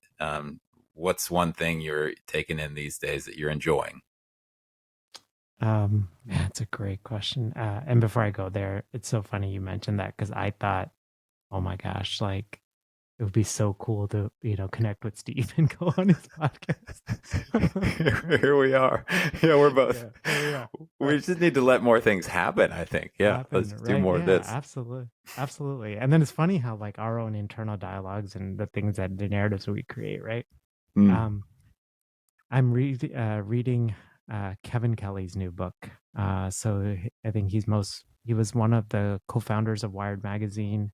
[SPEAKER 1] what's one thing you're taking in these days that you're enjoying?
[SPEAKER 2] Yeah, it's a great question. And before I go there, it's so funny you mentioned that because I thought, oh my gosh, like it would be so cool to, connect with Steve and go on his podcast.
[SPEAKER 1] Here we are. Yeah, we're both.
[SPEAKER 2] Yeah, here we are.
[SPEAKER 1] We
[SPEAKER 2] Right.
[SPEAKER 1] just need to let more things happen, I think. Yeah,
[SPEAKER 2] Happen,
[SPEAKER 1] let's do
[SPEAKER 2] right?
[SPEAKER 1] more of
[SPEAKER 2] Yeah,
[SPEAKER 1] this.
[SPEAKER 2] absolutely. Absolutely. And then it's funny how like our own internal dialogues and the things that the narratives we create, right?
[SPEAKER 1] Mm.
[SPEAKER 2] Um, I'm reading Kevin Kelly's new book. I think he was one of the co-founders of Wired Magazine.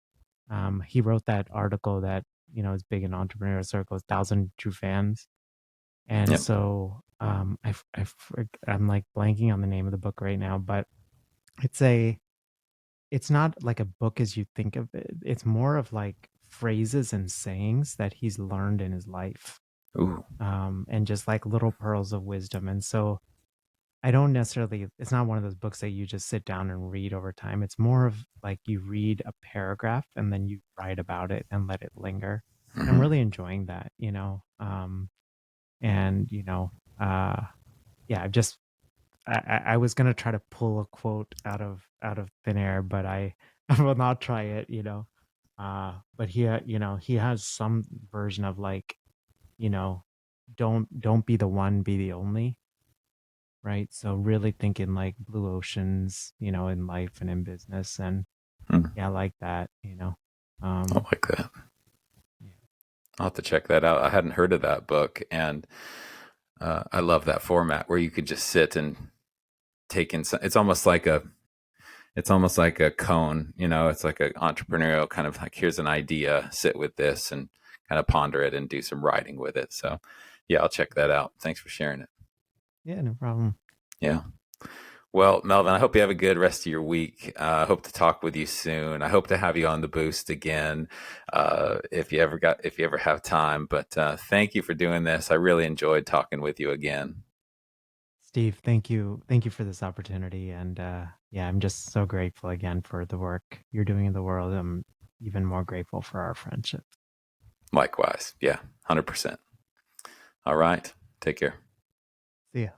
[SPEAKER 2] He wrote that article that, is big in entrepreneurial circles, Thousand True Fans. And
[SPEAKER 1] Yep.
[SPEAKER 2] so I'm like blanking on the name of the book right now, but it's a it's not like a book as you think of it. It's more of like phrases and sayings that he's learned in his life,
[SPEAKER 1] Ooh.
[SPEAKER 2] and just like little pearls of wisdom. And so I don't necessarily, it's not one of those books that you just sit down and read over time. It's more of like you read a paragraph and then you write about it and let it linger. And I'm
[SPEAKER 1] Hmm.
[SPEAKER 2] really enjoying that, and, uh, yeah, I've just, I was gonna try to pull a quote out of thin air, but I I will not try it, but he has some version of like, you know, don't be the one, be the only, right? So really thinking like blue oceans, in life and in business, and
[SPEAKER 1] Hmm.
[SPEAKER 2] yeah, I like that.
[SPEAKER 1] I
[SPEAKER 2] Um,
[SPEAKER 1] like that.
[SPEAKER 2] yeah.
[SPEAKER 1] I'll have to check that out. I hadn't heard of that book, and I love that format where you could just sit and take in. It's almost like a cone. It's like an entrepreneurial kind of like, here's an idea, sit with this, and kind of ponder it and do some writing with it. So, yeah, I'll check that out. Thanks for sharing it.
[SPEAKER 2] Yeah, no problem.
[SPEAKER 1] Yeah. Well, Melvin, I hope you have a good rest of your week. I hope to talk with you soon. I hope to have you on the boost again, if you ever have time. But thank you for doing this. I really enjoyed talking with you again.
[SPEAKER 2] Steve, thank you for this opportunity, and yeah, I'm just so grateful again for the work you're doing in the world. I'm even more grateful for our friendship.
[SPEAKER 1] Likewise. Yeah, 100%. All right. Take care.
[SPEAKER 2] See ya.